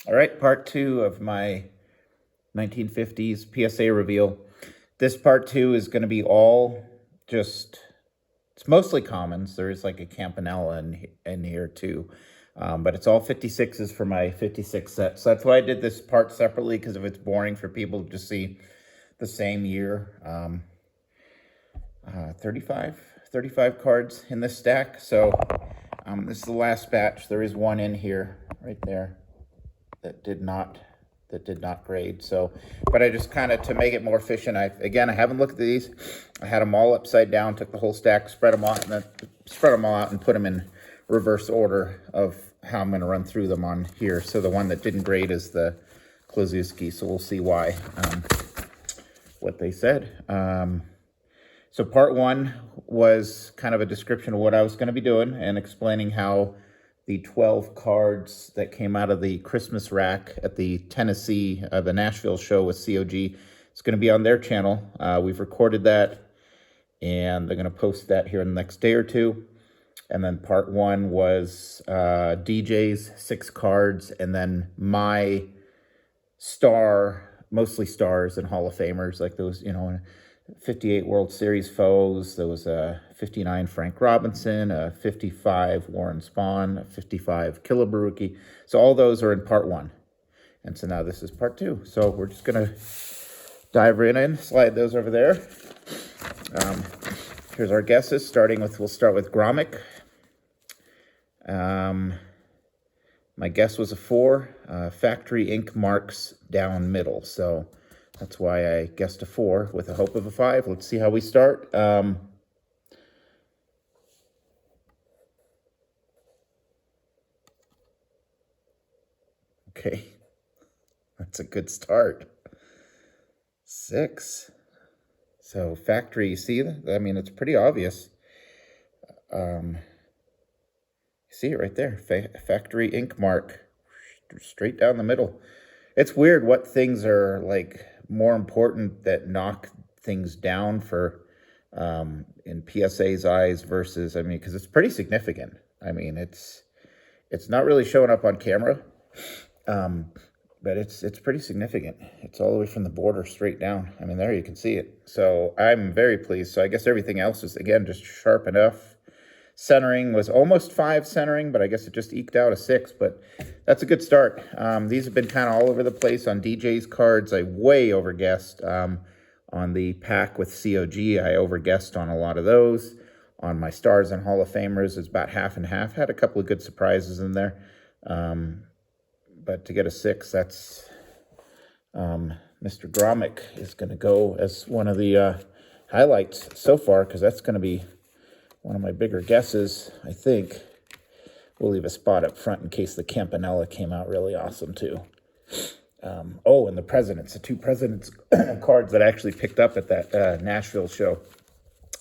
All right, part two of my 1950s PSA reveal. This part two is going to be all just, it's mostly commons. There is like a Campanella in here too. But it's all 56s for my 56 set. So that's why I did this part separately, because if it's boring for people to just see the same year. 35 cards in this stack. So this is the last batch. There is one in here right there that did not grade. So, but I just kind of, to make it more efficient, I haven't looked at these. I had them all upside down, took the whole stack, spread them out, and then spread them all out and put them in reverse order of how I'm going to run through them on here. So the one that didn't grade is the Klazuski. So we'll see why, what they said. So part one was kind of a description of what I was going to be doing and explaining how the 12 cards that came out of the Christmas rack at the Tennessee, the Nashville show with COG, it's going to be on their channel. We've recorded that, and they're going to post that here in the next day or two. And then part one was DJ's 6 cards, and then my mostly stars and Hall of Famers, like those, 58 World Series foes. There was a 59 Frank Robinson, a 55 Warren Spahn, a 55 Killabaruki. So all those are in part one. And so now this is part two. So we're just going to dive right in, slide those over there. Here's our guesses, we'll start with Gromik. My guess was a 4. Factory ink marks down middle. So that's why I guessed a 4 with a hope of a 5. Let's see how we start. Okay, that's a good start. 6. So factory, you see, I mean, it's pretty obvious. You see it right there, factory ink mark, straight down the middle. It's weird what things are like more important that knock things down for in PSA's eyes versus, I mean, because it's pretty significant. I mean, it's not really showing up on camera, but it's pretty significant. It's all the way from the border straight down. I mean, there you can see it. So I'm very pleased. So I guess everything else is, again, just sharp enough. Centering was almost 5 centering, but I guess it just eked out a 6, but that's a good start. These have been kind of all over the place on DJ's cards. I way overguessed on the pack with COG. I overguessed on a lot of those. On my Stars and Hall of Famers, it's about half and half. Had a couple of good surprises in there. But to get a 6, that's Mr. Gromik is going to go as one of the highlights so far, because that's going to be one of my bigger guesses, I think. We'll leave a spot up front in case the Campanella came out really awesome, too. Oh, and the Presidents, the 2 Presidents cards that I actually picked up at that Nashville show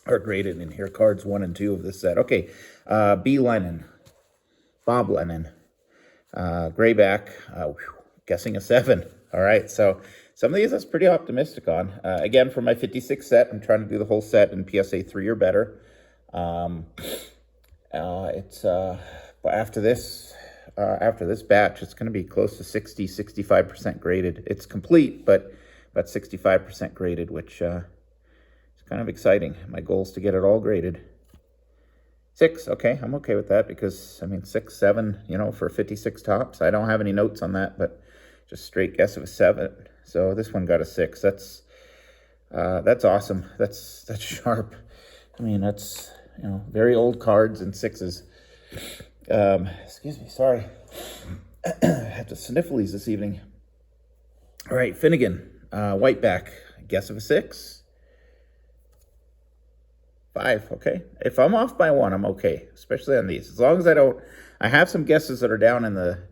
are graded in here. Cards 1 and 2 of this set. Okay, B. Lennon, Bob Lennon, Grayback, guessing a 7. All right, so some of these I was pretty optimistic on. Again, for my 56 set, I'm trying to do the whole set in PSA 3 or better. It's after this batch, it's going to be close to 65% graded. It's complete, but 65% graded, which is kind of exciting. My goal is to get it all graded. 6, okay, I'm okay with that, because I mean 6, 7, for 56 tops. I don't have any notes on that, but just straight guess of a 7. So this one got a 6. That's awesome. That's sharp. I mean, that's very old cards and 6s. Excuse me, sorry. I had the sniffles this evening. All right, Finnegan, Whiteback, guess of a 6. 5, okay. If I'm off by 1, I'm okay, especially on these. As long as I have some guesses that are down in the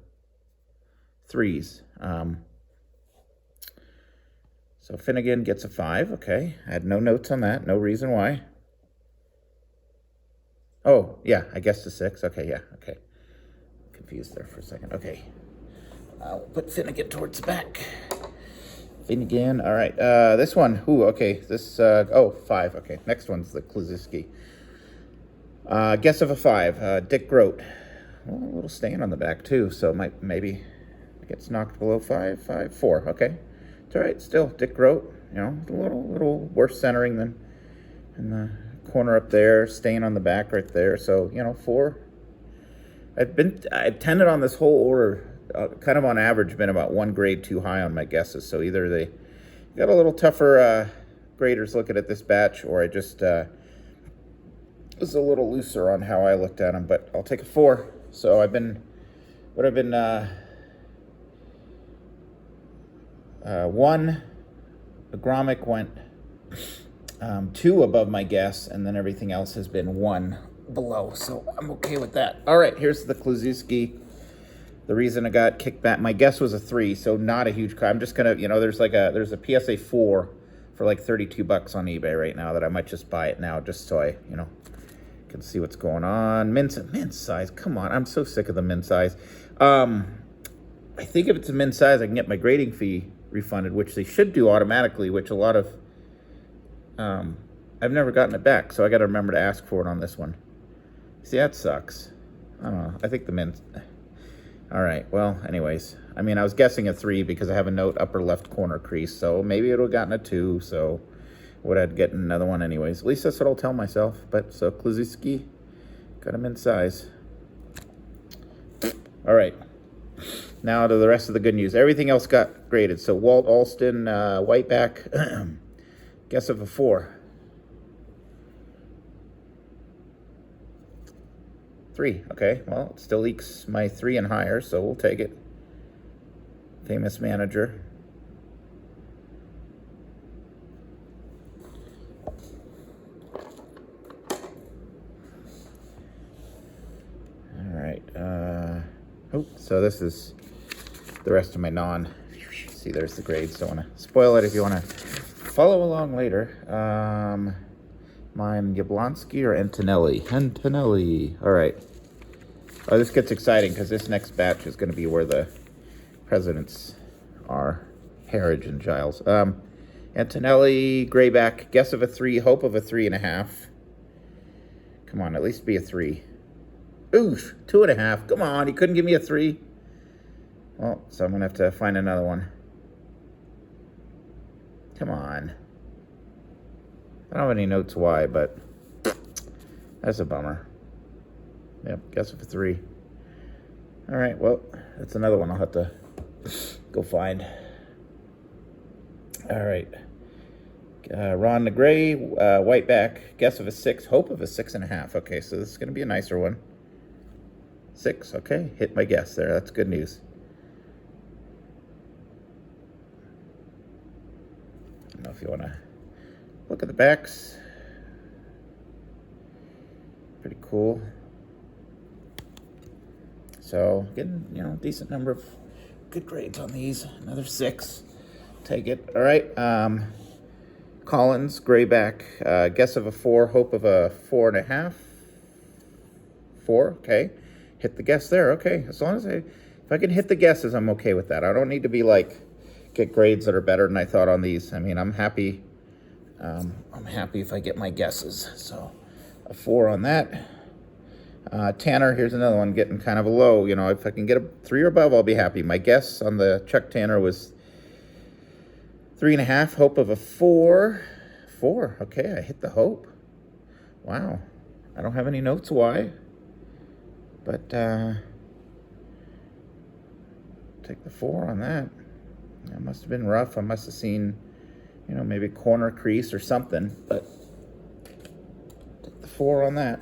3s. So Finnegan gets a 5, okay. I had no notes on that, no reason why. Oh, yeah, I guessed a 6. Okay, yeah, okay. Confused there for a second. Okay. I'll put Finnegan towards the back. Finnegan, all right. This one, okay. This, 5. Okay, next one's the Klazuski. Guess of a 5. Dick Grote. Well, a little stain on the back, too, so maybe gets knocked below 5, 5, 4. Okay, it's all right. Still, Dick wrote, you know, a little worse centering than in the corner up there, stain on the back right there. So, you know, 4. I've tended on this whole order, kind of on average, been about 1 grade too high on my guesses. So either they got a little tougher graders looking at this batch, or I just was a little looser on how I looked at them. But I'll take a 4. So I've been 1. Agromic went 2 above my guess, and then everything else has been 1 below, so I'm okay with that. All right, here's the Kluszewski. The reason I got kicked back, my guess was a 3, so not a huge car. I'm just gonna, you know, there's a PSA 4 for like $32 on eBay right now that I might just buy it now, just so I, you know, can see what's going on. Mint size, come on, I'm so sick of the mint size. I think if it's a mint size, I can get my grading fee refunded, which they should do automatically, which a lot of, I've never gotten it back, so I got to remember to ask for it on this one. See, that sucks. I don't know. I think the mint. All right. Well, anyways, I mean, I was guessing a 3 because I have a note upper left corner crease, so maybe it would have gotten a 2. So would I get another one anyways? At least that's what I'll tell myself. But so Kluszewski got a mint size. All right. Now to the rest of the good news. Everything else got graded. So Walt Alston, whiteback, guess of a 4. 3, okay, well, it still leaks my 3 and higher, so we'll take it. Famous manager. All right, so this is the rest of my see, there's the grades. Don't want to spoil it if you want to follow along later. Mine Jablonski or Antonelli? Antonelli. All right. Oh, this gets exciting because this next batch is going to be where the presidents are. Harridge and Giles. Antonelli, Grayback, guess of a 3, hope of a 3.5. Come on, at least be a 3. Oof, 2.5. Come on, he couldn't give me a 3. Well, so I'm going to have to find another one. Come on. I don't have any notes why, but that's a bummer. Yep, guess of a 3. All right, well, that's another one I'll have to go find. All right. Ron DeGray, whiteback, guess of a 6, hope of a 6.5. Okay, so this is going to be a nicer one. 6, okay, hit my guess there. That's good news. I don't know if you want to look at the backs. Pretty cool. So getting, you know, decent number of good grades on these. Another 6. Take it. All right. Collins, Grayback, guess of a 4, hope of a 4.5. 4, okay. Hit the guess there. Okay. As long as if I can hit the guesses, I'm okay with that. I don't need to be like, get grades that are better than I thought on these. I mean, I'm happy. I'm happy if I get my guesses. So a 4 on that. Tanner, here's another one getting kind of a low. You know, if I can get a 3 or above, I'll be happy. My guess on the Chuck Tanner was 3.5, hope of a 4. 4, okay, I hit the hope. Wow. I don't have any notes why. But take the 4 on that. That must have been rough. I must have seen, you know, maybe corner crease or something. But take the 4 on that.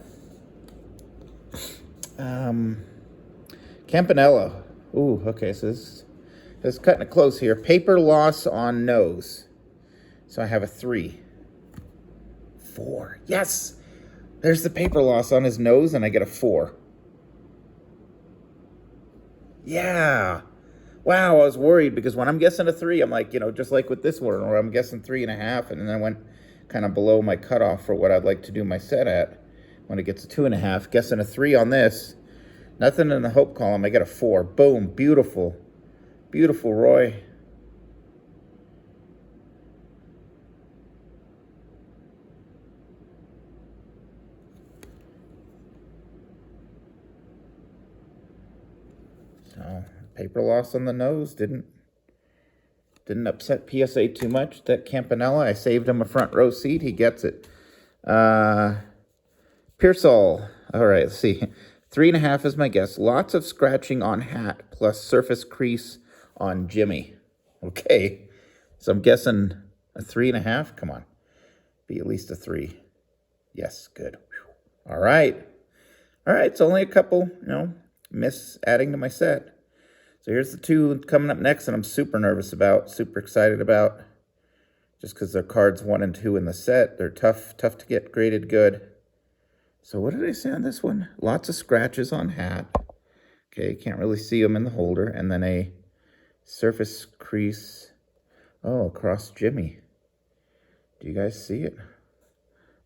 Campanella. Ooh, okay, so this is cutting it close here. Paper loss on nose. So I have a 3. 4. Yes! There's the paper loss on his nose, and I get a 4. Yeah! Wow, I was worried because when I'm guessing a 3, I'm like, you know, just like with this one, where I'm guessing 3.5, and then I went kind of below my cutoff for what I'd like to do my set at. When it gets a 2.5, guessing a 3 on this. Nothing in the hope column. I get a 4. Boom. Beautiful. Beautiful, Roy. So Paper loss on the nose. Didn't upset PSA too much. That Campanella, I saved him a front row seat. He gets it. Pearsall. All right, let's see. 3.5 is my guess. Lots of scratching on hat plus surface crease on Jimmy. Okay. So I'm guessing a 3.5. Come on. Be at least a 3. Yes, good. Whew. All right. All right, it's only a couple, miss adding to my set. So here's the 2 coming up next, and I'm super nervous about, super excited about. Just because they're cards 1 and 2 in the set. They're tough to get graded good. So what did I say on this one? Lots of scratches on hat. Okay, can't really see them in the holder. And then a surface crease, across Jimmy. Do you guys see it?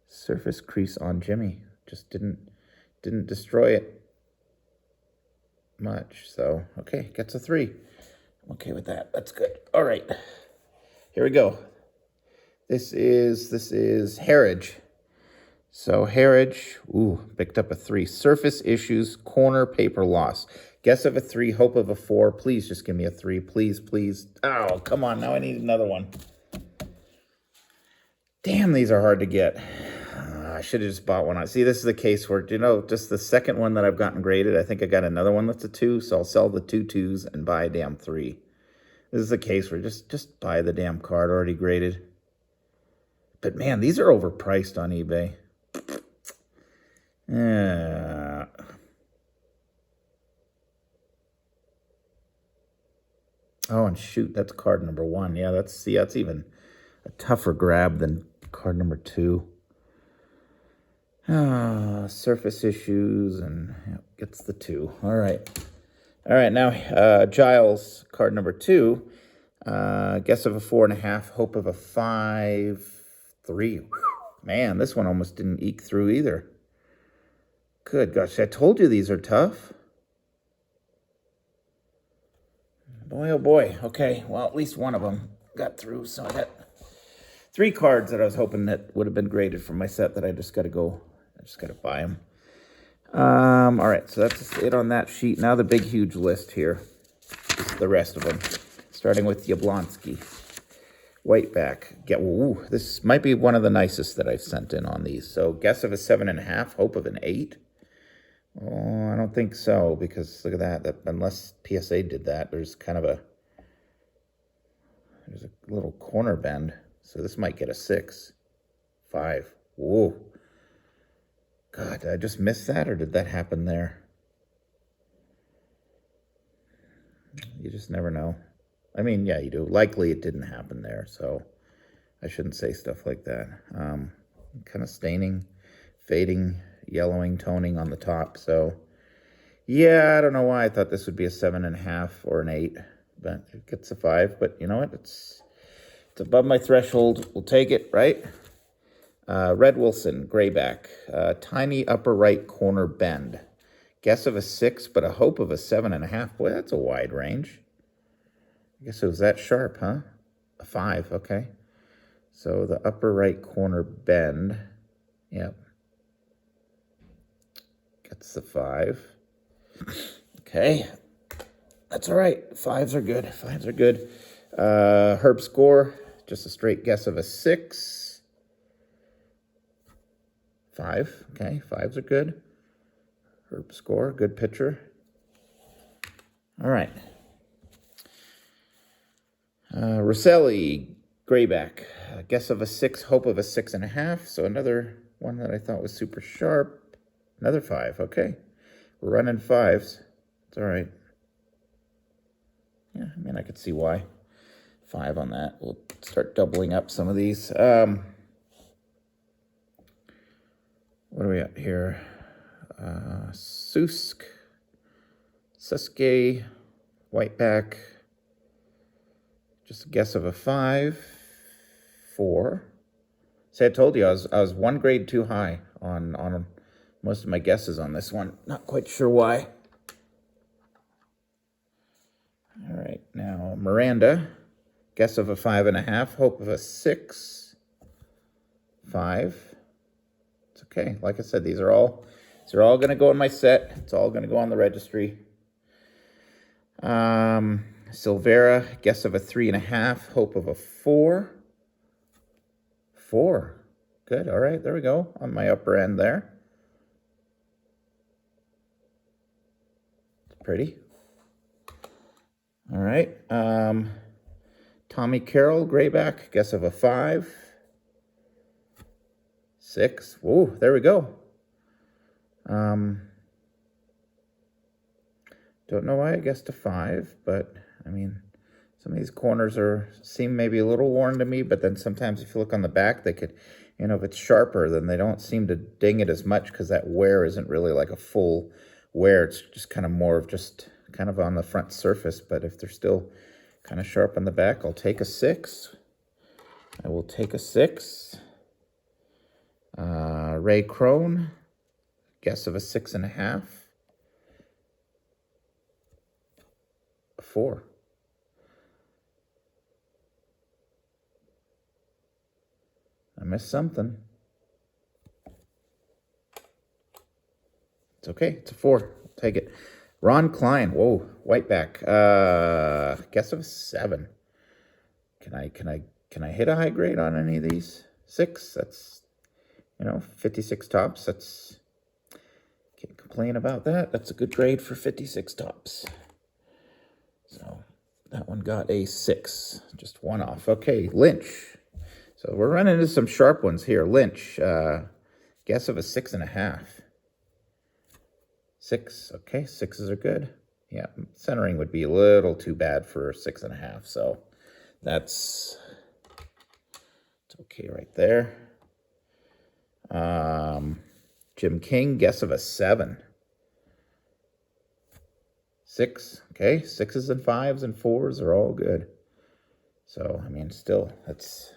Surface crease on Jimmy. Just didn't destroy it much. So, okay, gets a 3. I'm okay with that. That's good. All right, here we go. This is Harridge. So Harridge, picked up a 3. Surface issues, corner paper loss. Guess of a 3, hope of a 4. Please just give me a 3. Please, please. Oh, come on. Now I need another one. Damn, these are hard to get. I should have just bought one. See, this is the case where, just the second one that I've gotten graded, I think I got another one that's a 2, so I'll sell the 2 2s and buy a damn 3. This is the case where just buy the damn card already graded. But man, these are overpriced on eBay. Yeah. Oh, and shoot, that's card number 1. Yeah, that's even a tougher grab than card number 2. Surface issues, and gets the 2. All right. Now Giles, card number 2. Guess of a 4.5, hope of a 5, 3. Whew. Man, this one almost didn't eke through either. Good gosh, I told you these are tough. Boy, oh boy. Okay, well, at least one of them got through, so I got 3 cards that I was hoping that would have been graded from my set that I just got to buy them. All right, so that's it on that sheet. Now the big, huge list here. Just the rest of them, starting with Yablonski. Whiteback. This might be one of the nicest that I've sent in on these. So guess of a 7.5, hope of an 8. Oh, I don't think so, because look at that unless PSA did that, there's a little corner bend. So this might get a 6. 5. Whoa. God, did I just miss that, or did that happen there? You just never know. I mean, yeah, you do. Likely it didn't happen there, so I shouldn't say stuff like that. Kind of staining, fading, yellowing, toning on the top. So, yeah, I don't know why I thought this would be a 7.5 or an 8, but it gets a 5. But you know what? It's above my threshold. We'll take it, right? Red Wilson, grayback, tiny upper right corner bend. Guess of a 6, but a hope of a 7.5. Boy, that's a wide range. I guess it was that sharp, huh? A 5, okay. So the upper right corner bend, yep. Gets the 5. Okay, that's all right. 5s are good. 5s are good. Herb score, just a straight guess of a 6. 5, okay, 5s are good. Herb score, good pitcher. All right. Rosselli, grayback, guess of a 6, hope of a 6.5. So another one that I thought was super sharp. Another 5, okay. We're running 5s. It's all right. Yeah, I mean, I could see why. 5 on that. We'll start doubling up some of these. What do we got here? Suske, whiteback. Just a guess of a 5, 4. See, I told you I was 1 grade too high on most of my guesses on this one. Not quite sure why. All right, now Miranda, guess of a 5.5, hope of a 6, 5. It's okay. Like I said, these are all going to go in my set. It's all going to go on the registry. Silvera, guess of a 3.5, hope of a 4. 4. Good. All right, there we go on my upper end there. It's pretty. All right. Tommy Carroll, grayback, guess of a 5. 6. Whoa, there we go. Don't know why I guessed a 5, but I mean, some of these corners seem maybe a little worn to me, but then sometimes if you look on the back, they could, if it's sharper, then they don't seem to ding it as much because that wear isn't really like a full wear. It's just kind of more of just kind of on the front surface, but if they're still kind of sharp on the back, I'll take a 6. I will take a 6. Ray Crone, guess of a 6.5. 4. I missed something. It's okay. It's a 4. I'll take it. Ron Klein. Whoa, whiteback. Guess of a 7. Can I hit a high grade on any of these? 6. That's 56 tops. Can't complain about that. That's a good grade for 56 tops. So that one got a 6, just one off. Okay, Lynch. So we're running into some sharp ones here. Lynch, guess of a 6.5. 6, okay, 6s are good. Yeah, centering would be a little too bad for 6.5, so it's okay right there. Jim King, guess of a 7. 6, okay, 6s and 5s and 4s are all good. So, I mean, still, it's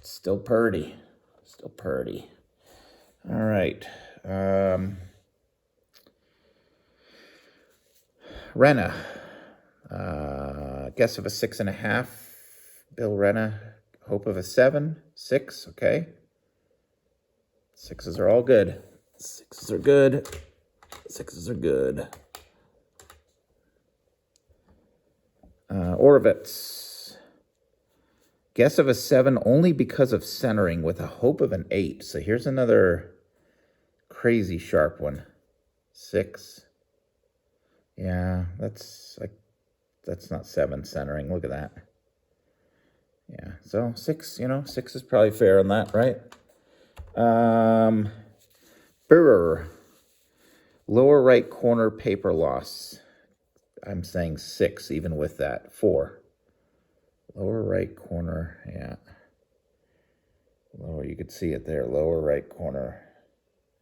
still purdy. Still purdy. All right. Renna, guess of a 6.5. Bill Renna, hope of a 7. 6, okay. 6s are all good. 6s are good. 6s are good. Orovitz, guess of a 7 only because of centering with a hope of an 8. So here's another crazy sharp one. 6. Yeah, that's not 7 centering. Look at that. Yeah, so 6, 6 is probably fair on that, right? Burr, lower right corner paper loss. I'm saying 6 even with that. 4. Lower right corner, yeah. Lower, you could see it there, lower right corner.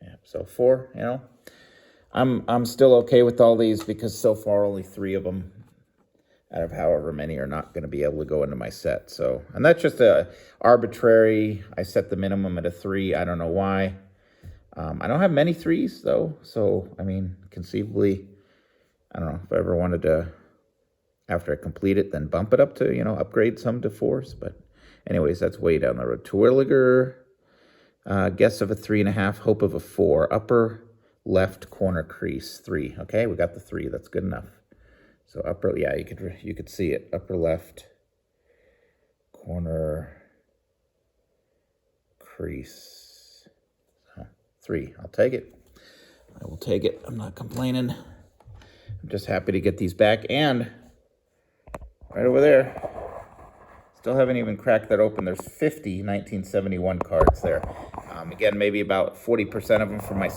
Yeah, so 4, I'm still okay with all these because so far only 3 of them out of however many are not going to be able to go into my set. So, and that's just a arbitrary. I set the minimum at a 3. I don't know why. I don't have many 3s though, so I mean, conceivably, I don't know if I ever wanted to, after I complete it, then bump it up to, upgrade some to 4s. But anyways, that's way down the road. Terwilliger, guess of a 3.5, hope of a 4. Upper left corner crease, 3. Okay, we got the 3. That's good enough. So upper, yeah, you could see it. Upper left corner crease. So 3. I'll take it. I will take it. I'm not complaining. I'm just happy to get these back. And right over there, still haven't even cracked that open. There's 50 1971 cards there. Again, maybe about 40% of them from my,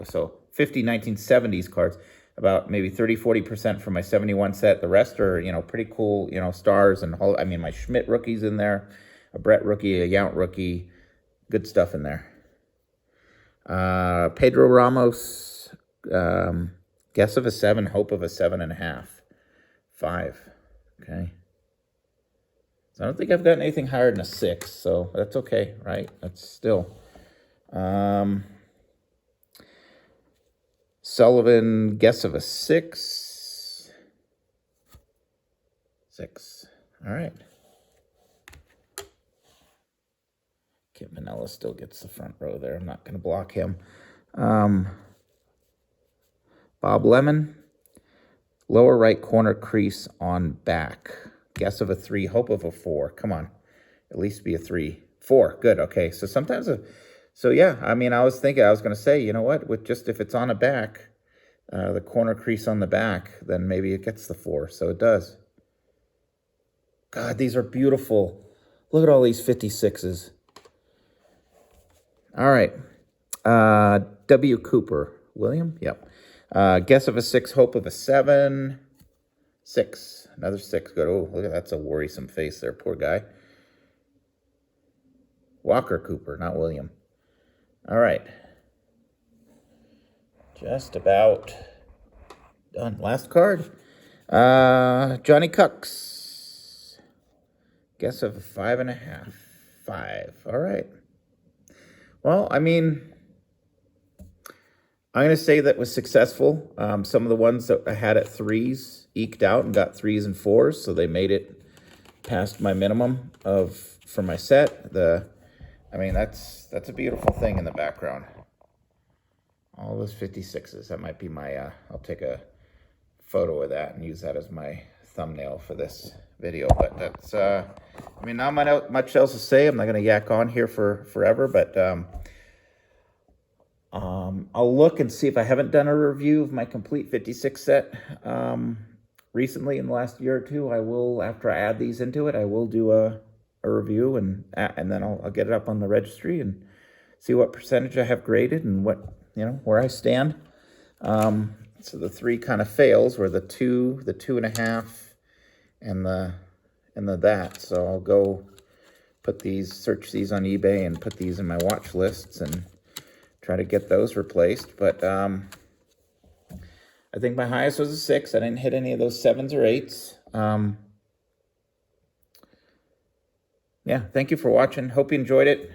so 50 1970s cards. About maybe 30-40% from my 71 set. The rest are, pretty cool, stars and whole. I mean, my Schmidt rookie's in there, a Brett rookie, a Yount rookie, good stuff in there. Pedro Ramos, guess of a 7, hope of a 7.5. 5. Okay. So I don't think I've gotten anything higher than a 6, so that's okay, right? That's still. Sullivan, guess of a 6. 6. All right. Kit Manella still gets the front row there. I'm not going to block him. Bob Lemon, Lower right corner crease on back. Guess of a 3, hope of a 4. Come on, at least be a 3. 4, good, okay. So sometimes, so yeah, I mean, I was thinking, I was going to say, you know what, with just if it's on a back, the corner crease on the back, then maybe it gets the 4, so it does. God, these are beautiful. Look at all these 56s. All right. W. Cooper. William? Yep. Guess of a 6, hope of a 7. 6. Another 6. Good. Oh, look at that. That's a worrisome face there. Poor guy. Walker Cooper, not William. All right. Just about done. Last card. Johnny Cucks. Guess of a 5.5. 5. All right. Well, I mean, I'm going to say that was successful. Some of the ones that I had at 3s eked out and got 3s and 4s, so they made it past my minimum for my set. I mean, that's a beautiful thing in the background. All those 56s. That might be my, I'll take a photo of that and use that as my thumbnail for this video. But that's, I mean, not much else to say. I'm not going to yak on here for forever, but I'll look and see if I haven't done a review of my complete 56 set recently in the last year or two. I will, after I add these into it, I will do a review, and then I'll get it up on the registry and see what percentage I have graded and what, you know, where I stand. So the 3 kind of fails were the 2, the 2.5, and the that. So I'll go put these, search these on eBay and put these in my watch lists and try to get those replaced. But I think my highest was a 6. I didn't hit any of those 7s or 8s. Yeah, thank you for watching. Hope you enjoyed it.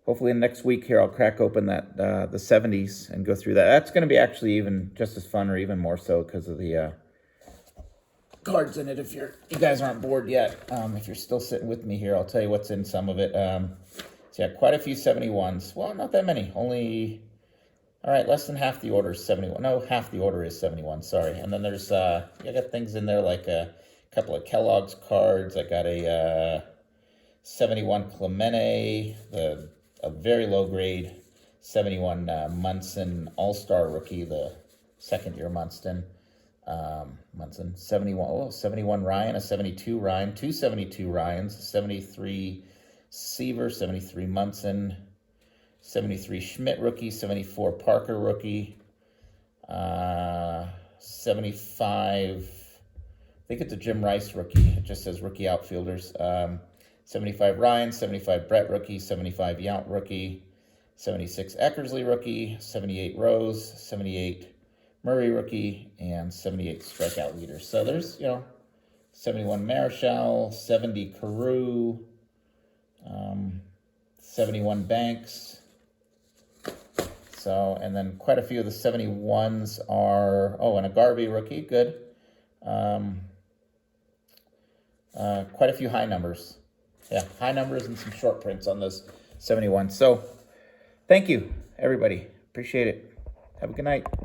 Hopefully next week here I'll crack open that the 70s and go through that. That's going to be actually even just as fun, or even more so, because of the cards in it. If you guys aren't bored yet, if you're still sitting with me here, I'll tell you what's in some of it. So yeah, quite a few 71s. Well, not that many. Only, all right, less than half the order is 71. No, half the order is 71, sorry. And then there's, I got things in there like a couple of Kellogg's cards. I got a 71 Clemente, a very low grade 71 Munson All-Star rookie, the second-year Munson. 71 Ryan, a 72 Ryan, 2 72 Ryans, 73 Seaver, 73 Munson, 73 Schmidt rookie, 74 Parker rookie, 75, I think it's a Jim Rice rookie. It just says rookie outfielders. 75 Ryan, 75 Brett rookie, 75 Yount rookie, 76 Eckersley rookie, 78 Rose, 78 Murray rookie, and 78 strikeout leaders. So there's, 71 Marichal, 70 Carew, 71 Banks. So, and then quite a few of the 71s are, and a Garvey rookie, good. Quite a few high numbers. Yeah, high numbers and some short prints on those 71. So, thank you, everybody. Appreciate it. Have a good night.